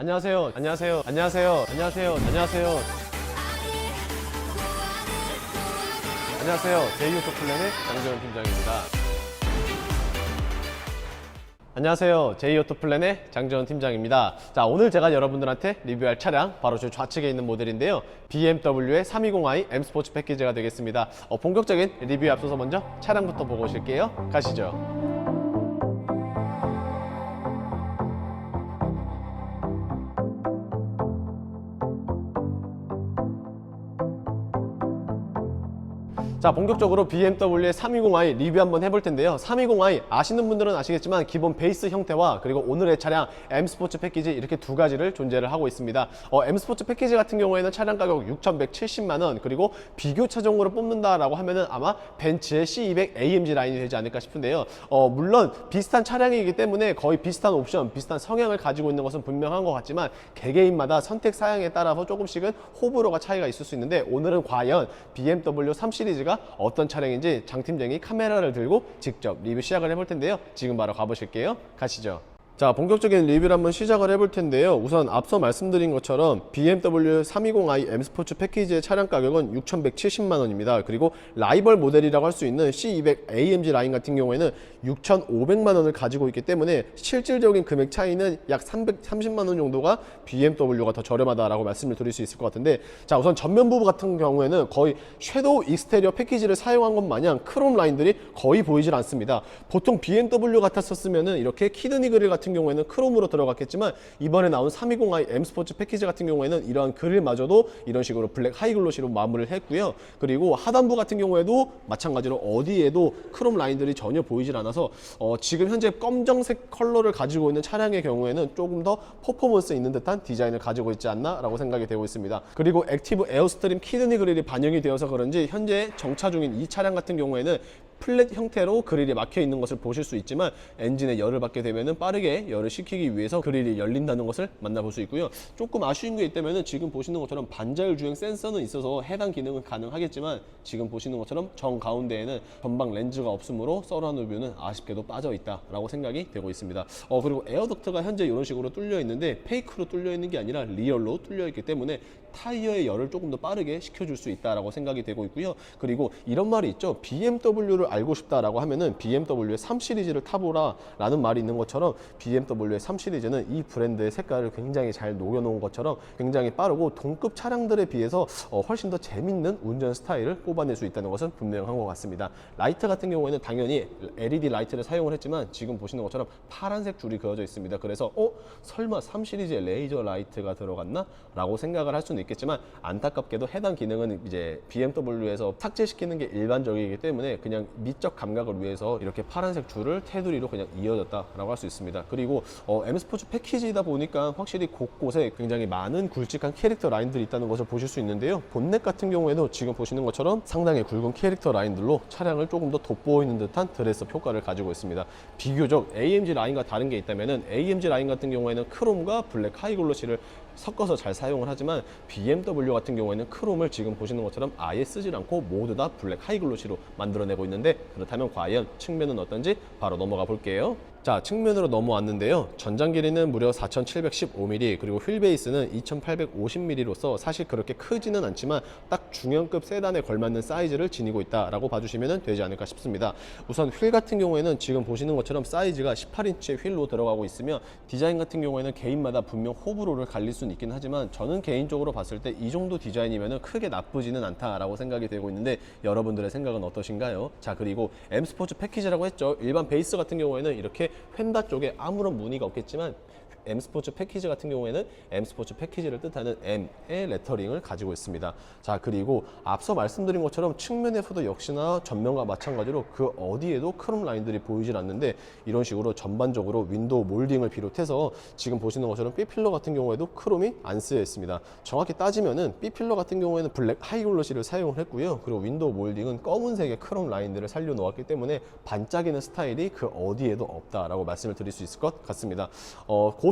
안녕하세요. 안녕하세요. 안녕하세요. 안녕하세요. 안녕하세요. 안녕하세요. 제이오토플랜의 장재원 팀장입니다. 안녕하세요. 제이오토플랜의 장재원 팀장입니다. 자, 오늘 제가 여러분들한테 리뷰할 차량 바로 저 좌측에 있는 모델인데요. BMW의 320i M 스포츠 패키지가 되겠습니다. 본격적인 리뷰에 앞서서 먼저 차량부터 보고 오실게요. 가시죠. 자, 본격적으로 BMW의 320i 리뷰 한번 해볼 텐데요. 320i 아시는 분들은 아시겠지만 기본 베이스 형태와 그리고 오늘의 차량 M 스포츠 패키지 이렇게 두 가지를 존재를 하고 있습니다. M 스포츠 패키지 같은 경우에는 차량 가격 6,170만 원, 그리고 비교 차종으로 뽑는다라고 하면은 아마 벤츠의 C200 AMG 라인이 되지 않을까 싶은데요. 물론 비슷한 차량이기 때문에 거의 비슷한 옵션, 비슷한 성향을 가지고 있는 것은 분명한 것 같지만 개개인마다 선택 사양에 따라서 조금씩은 호불호가 차이가 있을 수 있는데, 오늘은 과연 BMW 3 시리즈가 어떤 차량인지 장 팀장이 카메라를 들고 직접 리뷰 시작을 해볼 텐데요. 지금 바로 가보실게요. 가시죠. 자, 본격적인 리뷰를 한번 시작을 해볼 텐데요. 우선 앞서 말씀드린 것처럼 BMW 320i M 스포츠 패키지의 차량 가격은 6,170만 원입니다. 그리고 라이벌 모델이라고 할 수 있는 C200 AMG 라인 같은 경우에는 6,500만 원을 가지고 있기 때문에 실질적인 금액 차이는 약 330만 원 정도가 BMW가 더 저렴하다라고 말씀을 드릴 수 있을 것 같은데, 자, 우선 전면부분 같은 경우에는 거의 섀도우 익스테리어 패키지를 사용한 것 마냥 크롬 라인들이 거의 보이질 않습니다. 보통 BMW 같았었으면은 이렇게 키드니 그릴 같은 경우에는 크롬으로 들어갔겠지만, 이번에 나온 320i M 스포츠 패키지 같은 경우에는 이러한 그릴마저도 이런 식으로 블랙 하이글로시로 마무리를 했고요. 그리고 하단부 같은 경우에도 마찬가지로 어디에도 크롬 라인들이 전혀 보이질 않아서 지금 현재 검정색 컬러를 가지고 있는 차량의 경우에는 조금 더 퍼포먼스 있는 듯한 디자인을 가지고 있지 않나 라고 생각이 되고 있습니다. 그리고 액티브 에어스트림 키드니 그릴이 반영이 되어서 그런지 현재 정차 중인 이 차량 같은 경우에는 플랫 형태로 그릴이 막혀 있는 것을 보실 수 있지만, 엔진에 열을 받게 되면은 빠르게 열을 식히기 위해서 그릴이 열린다는 것을 만나볼 수 있고요. 조금 아쉬운 게 있다면은 지금 보시는 것처럼 반자율 주행 센서는 있어서 해당 기능은 가능하겠지만, 지금 보시는 것처럼 정 가운데에는 전방 렌즈가 없으므로 서라운드 뷰는 아쉽게도 빠져 있다라고 생각이 되고 있습니다. 그리고 에어덕트가 현재 이런 식으로 뚫려 있는데 페이크로 뚫려 있는 게 아니라 리얼로 뚫려 있기 때문에 타이어의 열을 조금 더 빠르게 식혀줄 수 있다라고 생각이 되고 있고요. 그리고 이런 말이 있죠. BMW를 알고 싶다라고 하면은 BMW의 3 시리즈를 타보라 라는 말이 있는 것처럼, BMW의 3 시리즈는 이 브랜드의 색깔을 굉장히 잘 녹여놓은 것처럼 굉장히 빠르고 동급 차량들에 비해서 훨씬 더 재밌는 운전 스타일을 뽑아낼 수 있다는 것은 분명한 것 같습니다. 라이트 같은 경우에는 당연히 LED 라이트를 사용을 했지만, 지금 보시는 것처럼 파란색 줄이 그어져 있습니다. 그래서 설마 3 시리즈에 레이저 라이트가 들어갔나? 라고 생각을 할 수는 있겠지만, 안타깝게도 해당 기능은 이제 BMW에서 삭제시키는 게 일반적이기 때문에 그냥 미적 감각을 위해서 이렇게 파란색 줄을 테두리로 그냥 이어졌다라고 할 수 있습니다. 그리고 M 스포츠 패키지이다 보니까 확실히 곳곳에 굉장히 많은 굵직한 캐릭터 라인들이 있다는 것을 보실 수 있는데요. 본넷 같은 경우에도 지금 보시는 것처럼 상당히 굵은 캐릭터 라인들로 차량을 조금 더 돋보이는 듯한 드레스업 효과를 가지고 있습니다. 비교적 AMG 라인과 다른 게 있다면은, AMG 라인 같은 경우에는 크롬과 블랙 하이글로시를 섞어서 잘 사용을 하지만, BMW 같은 경우에는 크롬을 지금 보시는 것처럼 아예 쓰질 않고 모두 다 블랙 하이글로시로 만들어내고 있는데, 그렇다면 과연 측면은 어떤지 바로 넘어가 볼게요. 자, 측면으로 넘어왔는데요. 전장 길이는 무려 4,715mm, 그리고 휠 베이스는 2,850mm로서 사실 그렇게 크지는 않지만 딱 중형급 세단에 걸맞는 사이즈를 지니고 있다라고 봐주시면 되지 않을까 싶습니다. 우선 휠 같은 경우에는 지금 보시는 것처럼 사이즈가 18인치의 휠로 들어가고 있으며, 디자인 같은 경우에는 개인마다 분명 호불호를 갈릴 수는 있긴 하지만, 저는 개인적으로 봤을 때 이 정도 디자인이면 크게 나쁘지는 않다라고 생각이 되고 있는데, 여러분들의 생각은 어떠신가요? 자, 그리고 M 스포츠 패키지라고 했죠. 일반 베이스 같은 경우에는 이렇게 휀다 쪽에 아무런 무늬가 없겠지만, M 스포츠 패키지 같은 경우에는 M 스포츠 패키지를 뜻하는 M의 레터링을 가지고 있습니다. 자, 그리고 앞서 말씀드린 것처럼 측면에서도 역시나 전면과 마찬가지로 그 어디에도 크롬 라인들이 보이질 않는데, 이런 식으로 전반적으로 윈도우 몰딩을 비롯해서 지금 보시는 것처럼 B필러 같은 경우에도 크롬이 안 쓰여 있습니다. 정확히 따지면은 B필러 같은 경우에는 블랙 하이글로시를 사용을 했고요. 그리고 윈도우 몰딩은 검은색의 크롬 라인들을 살려 놓았기 때문에 반짝이는 스타일이 그 어디에도 없다라고 말씀을 드릴 수 있을 것 같습니다.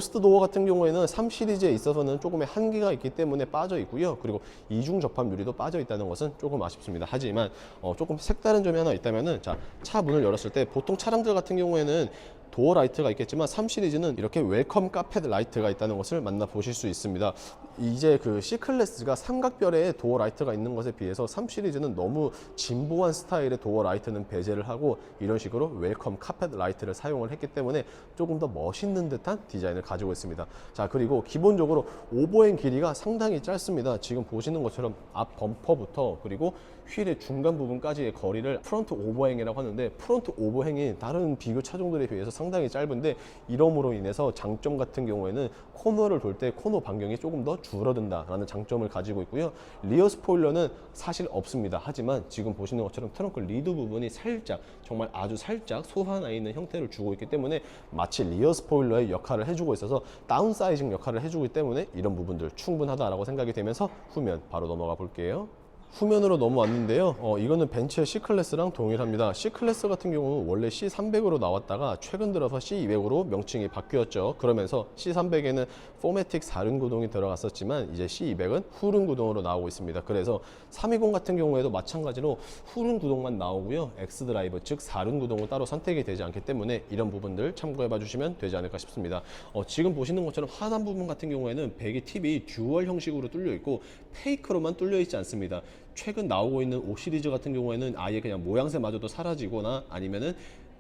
고스트 도어 같은 경우에는 3 시리즈에 있어서는 조금의 한계가 있기 때문에 빠져 있고요. 그리고 이중 접합 유리도 빠져 있다는 것은 조금 아쉽습니다. 하지만 조금 색다른 점이 하나 있다면은, 자, 차 문을 열었을 때 보통 차량들 같은 경우에는 도어 라이트가 있겠지만 3 시리즈는 이렇게 웰컴 카펫 라이트가 있다는 것을 만나보실 수 있습니다. 이제 그 C클래스가 삼각별의 도어 라이트가 있는 것에 비해서 3 시리즈는 너무 진보한 스타일의 도어 라이트는 배제를 하고 이런 식으로 웰컴 카펫 라이트를 사용을 했기 때문에 조금 더 멋있는 듯한 디자인을 가지고 있습니다. 자, 그리고 기본적으로 오버행 길이가 상당히 짧습니다. 지금 보시는 것처럼 앞 범퍼부터 그리고 휠의 중간 부분까지의 거리를 프론트 오버행이라고 하는데, 프론트 오버행이 다른 비교 차종들에 비해서 상당히 짧은데, 이러므로 인해서 장점 같은 경우에는 코너를 돌 때 코너 반경이 조금 더 줄어든다라는 장점을 가지고 있고요. 리어 스포일러는 사실 없습니다. 하지만 지금 보시는 것처럼 트렁크 리드 부분이 살짝, 정말 아주 살짝 소환나 있는 형태를 주고 있기 때문에 마치 리어 스포일러의 역할을 해주고 있어서 다운사이징 역할을 해주기 때문에 이런 부분들 충분하다라고 생각이 되면서 후면 바로 넘어가 볼게요. 후면으로 넘어왔는데요. 이거는 벤츠의 C클래스랑 동일합니다. C클래스 같은 경우는 원래 C300으로 나왔다가 최근 들어서 C200으로 명칭이 바뀌었죠. 그러면서 C300에는 포매틱 4륜 구동이 들어갔었지만 이제 C200은 후륜 구동으로 나오고 있습니다. 그래서 320 같은 경우에도 마찬가지로 후륜 구동만 나오고요. X드라이브, 즉 4륜 구동은 따로 선택이 되지 않기 때문에 이런 부분들 참고해 봐 주시면 되지 않을까 싶습니다. 지금 보시는 것처럼 하단 부분 같은 경우에는 배기 팁이 듀얼 형식으로 뚫려 있고 페이크로만 뚫려 있지 않습니다. 최근 나오고 있는 5 시리즈 같은 경우에는 아예 그냥 모양새마저도 사라지거나 아니면은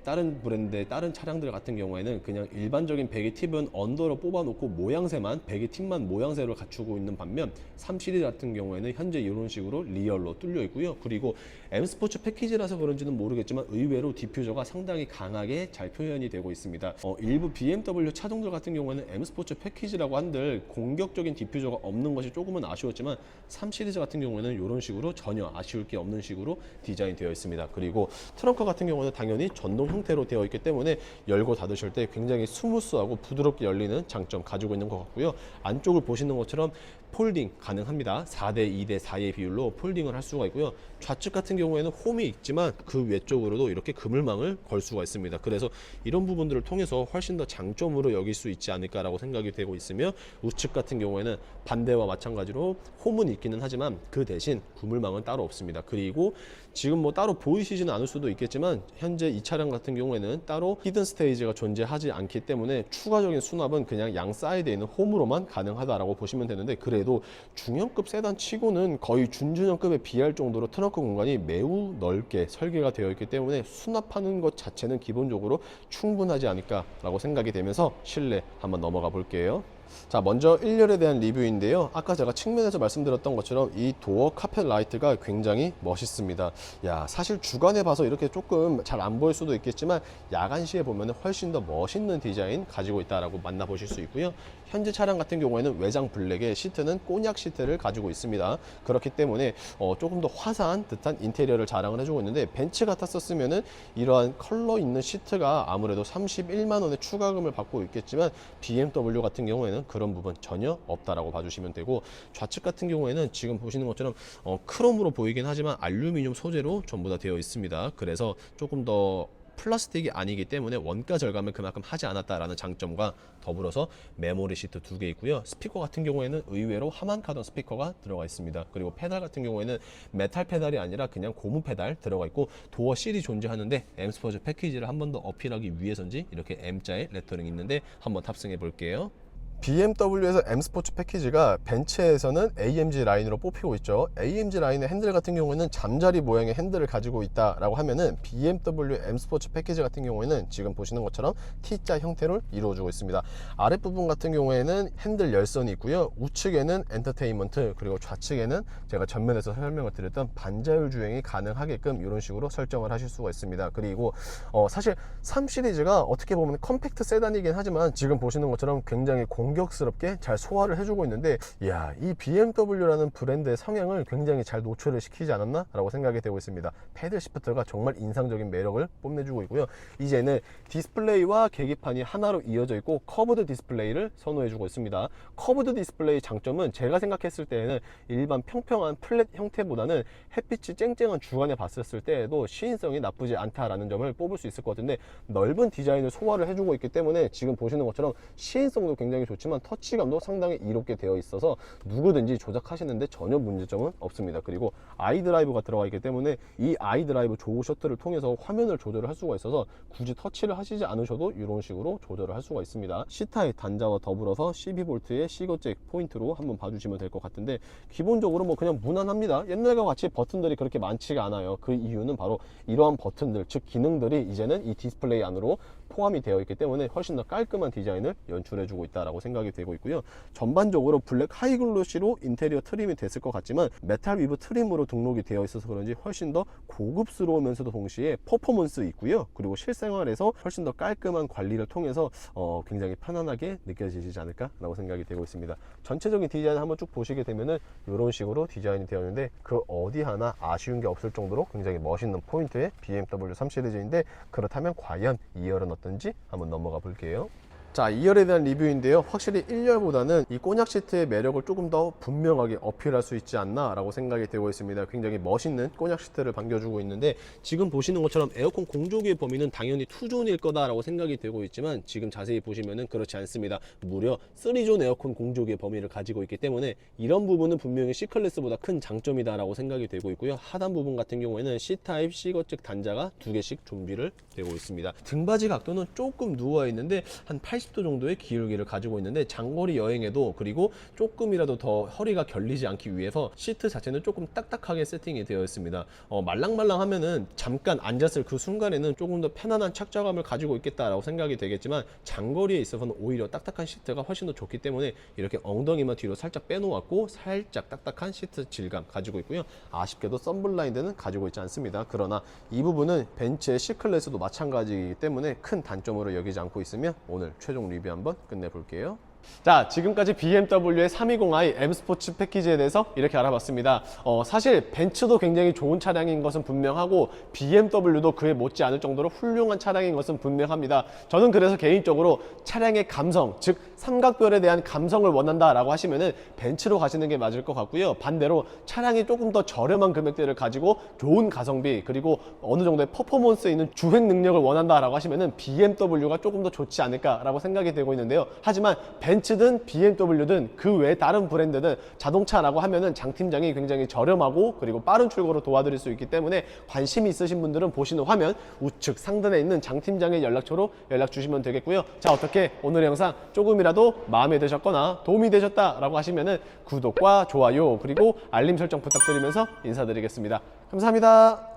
다른 브랜드의 다른 차량들 같은 경우에는 그냥 일반적인 배기 팁은 언더로 뽑아놓고 모양새만, 배기 팁만 모양새로 갖추고 있는 반면 3 시리즈 같은 경우에는 현재 이런 식으로 리얼로 뚫려 있고요. 그리고 M 스포츠 패키지라서 그런지는 모르겠지만 의외로 디퓨저가 상당히 강하게 잘 표현이 되고 있습니다. 일부 BMW 차종들 같은 경우에는 M 스포츠 패키지라고 한들 공격적인 디퓨저가 없는 것이 조금은 아쉬웠지만 3 시리즈 같은 경우에는 이런 식으로 전혀 아쉬울 게 없는 식으로 디자인 되어 있습니다. 그리고 트렁크 같은 경우는 당연히 전동 형태로 되어 있기 때문에 열고 닫으실 때 굉장히 스무스하고 부드럽게 열리는 장점 가지고 있는 것 같고요. 안쪽을 보시는 것처럼 폴딩 가능합니다. 4대 2대 4의 비율로 폴딩을 할 수가 있고요. 좌측 같은 경우에는 홈이 있지만 그 외쪽으로도 이렇게 그물망을 걸 수가 있습니다. 그래서 이런 부분들을 통해서 훨씬 더 장점으로 여길 수 있지 않을까라고 생각이 되고 있으며, 우측 같은 경우에는 반대와 마찬가지로 홈은 있기는 하지만 그 대신 그물망은 따로 없습니다. 그리고 지금 뭐 따로 보이시지는 않을 수도 있겠지만 현재 이 차량 같은 경우에는 따로 히든 스테이지가 존재하지 않기 때문에 추가적인 수납은 그냥 양 사이드에 있는 홈으로만 가능하다라고 보시면 되는데, 그래도 중형급 세단 치고는 거의 준중형급에 비할 정도로 트렁크 공간이 매우 넓게 설계가 되어 있기 때문에 수납하는 것 자체는 기본적으로 충분하지 않을까라고 생각이 되면서 실내 한번 넘어가 볼게요. 자, 먼저 1열에 대한 리뷰인데요. 아까 제가 측면에서 말씀드렸던 것처럼 이 도어 카펫 라이트가 굉장히 멋있습니다. 야, 사실 주간에 봐서 이렇게 조금 잘 안 보일 수도 있겠지만 야간 시에 보면 훨씬 더 멋있는 디자인 가지고 있다라고 만나보실 수 있고요. 현재 차량 같은 경우에는 외장 블랙의 시트는 꼬냑 시트를 가지고 있습니다. 그렇기 때문에 조금 더 화사한 듯한 인테리어를 자랑을 해주고 있는데, 벤츠 같았었으면은 이러한 컬러 있는 시트가 아무래도 31만 원의 추가금을 받고 있겠지만 BMW 같은 경우에는 그런 부분 전혀 없다라고 봐주시면 되고, 좌측 같은 경우에는 지금 보시는 것처럼 크롬으로 보이긴 하지만 알루미늄 소재로 전부 다 되어 있습니다. 그래서 조금 더 플라스틱이 아니기 때문에 원가 절감을 그만큼 하지 않았다라는 장점과 더불어서 메모리 시트 2개 있고요. 스피커 같은 경우에는 의외로 하만 카던 스피커가 들어가 있습니다. 그리고 페달 같은 경우에는 메탈 페달이 아니라 그냥 고무 페달 들어가 있고, 도어 실이 존재하는데 M 스포츠 패키지를 한 번 더 어필하기 위해서인지 이렇게 M자의 레터링이 있는데 한번 탑승해 볼게요. BMW에서 M 스포츠 패키지가 벤츠에서는 AMG 라인으로 뽑히고 있죠. AMG 라인의 핸들 같은 경우에는 잠자리 모양의 핸들을 가지고 있다라고 하면은 BMW M 스포츠 패키지 같은 경우에는 지금 보시는 것처럼 T자 형태를 이루어주고 있습니다. 아랫부분 같은 경우에는 핸들 열선이 있고요. 우측에는 엔터테인먼트, 그리고 좌측에는 제가 전면에서 설명을 드렸던 반자율 주행이 가능하게끔 이런 식으로 설정을 하실 수가 있습니다. 그리고 사실 3 시리즈가 어떻게 보면 컴팩트 세단이긴 하지만 지금 보시는 것처럼 굉장히 공격스럽게 잘 소화를 해주고 있는데, 이야, 이 BMW라는 브랜드의 성향을 굉장히 잘 노출을 시키지 않았나 라고 생각이 되고 있습니다. 패들 시프트가 정말 인상적인 매력을 뽐내주고 있고요. 이제는 디스플레이와 계기판이 하나로 이어져 있고 커브드 디스플레이를 선호해주고 있습니다. 커브드 디스플레이 장점은 제가 생각했을 때에는 일반 평평한 플랫 형태보다는 햇빛이 쨍쨍한 주간에 봤었을 때에도 시인성이 나쁘지 않다라는 점을 뽑을 수 있을 것 같은데, 넓은 디자인을 소화를 해주고 있기 때문에 지금 보시는 것처럼 시인성도 굉장히 좋습니다. 좋지만 터치감도 상당히 이롭게 되어 있어서 누구든지 조작하시는데 전혀 문제점은 없습니다. 그리고 아이드라이브가 들어가 있기 때문에 이 아이드라이브 조우 셔틀을 통해서 화면을 조절을 할 수가 있어서 굳이 터치를 하시지 않으셔도 이런 식으로 조절을 할 수가 있습니다. C타입 단자와 더불어서 12V의 C거잭 포인트로 한번 봐주시면 될 것 같은데, 기본적으로 뭐 그냥 무난합니다. 옛날과 같이 버튼들이 그렇게 많지가 않아요. 그 이유는 바로 이러한 버튼들, 즉 기능들이 이제는 이 디스플레이 안으로 포함이 되어 있기 때문에 훨씬 더 깔끔한 디자인을 연출해주고 있다라고 생각이 되고 있고요. 전반적으로 블랙 하이글로시로 인테리어 트림이 됐을 것 같지만 메탈 위브 트림으로 등록이 되어 있어서 그런지 훨씬 더 고급스러우면서도 동시에 퍼포먼스 있고요. 그리고 실생활에서 훨씬 더 깔끔한 관리를 통해서 굉장히 편안하게 느껴지지 않을까라고 생각이 되고 있습니다. 전체적인 디자인을 한번 쭉 보시게 되면은 이런 식으로 디자인이 되어 있는데, 그 어디 하나 아쉬운 게 없을 정도로 굉장히 멋있는 포인트의 BMW 3 시리즈인데, 그렇다면 과연 2열은 어떤지 한번 넘어가 볼게요. 자, 2열에 대한 리뷰인데요. 확실히 1열보다는 이 꼬냑 시트의 매력을 조금 더 분명하게 어필할 수 있지 않나 라고 생각이 되고 있습니다. 굉장히 멋있는 꼬냑 시트를 반겨주고 있는데, 지금 보시는 것처럼 에어컨 공조기의 범위는 당연히 2존일 거다라고 생각이 되고 있지만, 지금 자세히 보시면은 그렇지 않습니다. 무려 3존 에어컨 공조기의 범위를 가지고 있기 때문에 이런 부분은 분명히 C클래스보다 큰 장점이다 라고 생각이 되고 있고요. 하단 부분 같은 경우에는 C타입 C거잭 단자가 2개씩 준비를 되고 있습니다. 등받이 각도는 조금 누워 있는데 한 80도 정도의 기울기를 가지고 있는데, 장거리 여행에도 그리고 조금이라도 더 허리가 결리지 않기 위해서 시트 자체는 조금 딱딱하게 세팅이 되어 있습니다. 말랑말랑 하면은 잠깐 앉았을 그 순간에는 조금 더 편안한 착좌감을 가지고 있겠다라고 생각이 되겠지만, 장거리에 있어서는 오히려 딱딱한 시트가 훨씬 더 좋기 때문에 이렇게 엉덩이만 뒤로 살짝 빼놓았고 살짝 딱딱한 시트 질감 가지고 있고요. 아쉽게도 썬블라인드는 가지고 있지 않습니다. 그러나 이 부분은 벤츠의 C클래스도 마찬가지이기 때문에 큰 단점으로 여기지 않고 있으며, 오늘 최종 리뷰 한번 끝내볼게요. 자, 지금까지 BMW의 320i M 스포츠 패키지에 대해서 이렇게 알아봤습니다. 사실 벤츠도 굉장히 좋은 차량인 것은 분명하고 BMW도 그에 못지 않을 정도로 훌륭한 차량인 것은 분명합니다. 저는 그래서 개인적으로 차량의 감성, 즉 삼각별에 대한 감성을 원한다라고 하시면은 벤츠로 가시는 게 맞을 것 같고요. 반대로 차량이 조금 더 저렴한 금액대를 가지고 좋은 가성비 그리고 어느 정도의 퍼포먼스 있는 주행 능력을 원한다라고 하시면은 BMW가 조금 더 좋지 않을까라고 생각이 되고 있는데요. 하지만 벤츠든 BMW든 그 외 다른 브랜드든 자동차라고 하면은 장 팀장이 굉장히 저렴하고 그리고 빠른 출고로 도와드릴 수 있기 때문에 관심이 있으신 분들은 보시는 화면 우측 상단에 있는 장 팀장의 연락처로 연락 주시면 되겠고요. 자, 어떻게 오늘의 영상 조금이라도 마음에 드셨거나 도움이 되셨다라고 하시면은 구독과 좋아요 그리고 알림 설정 부탁드리면서 인사드리겠습니다. 감사합니다.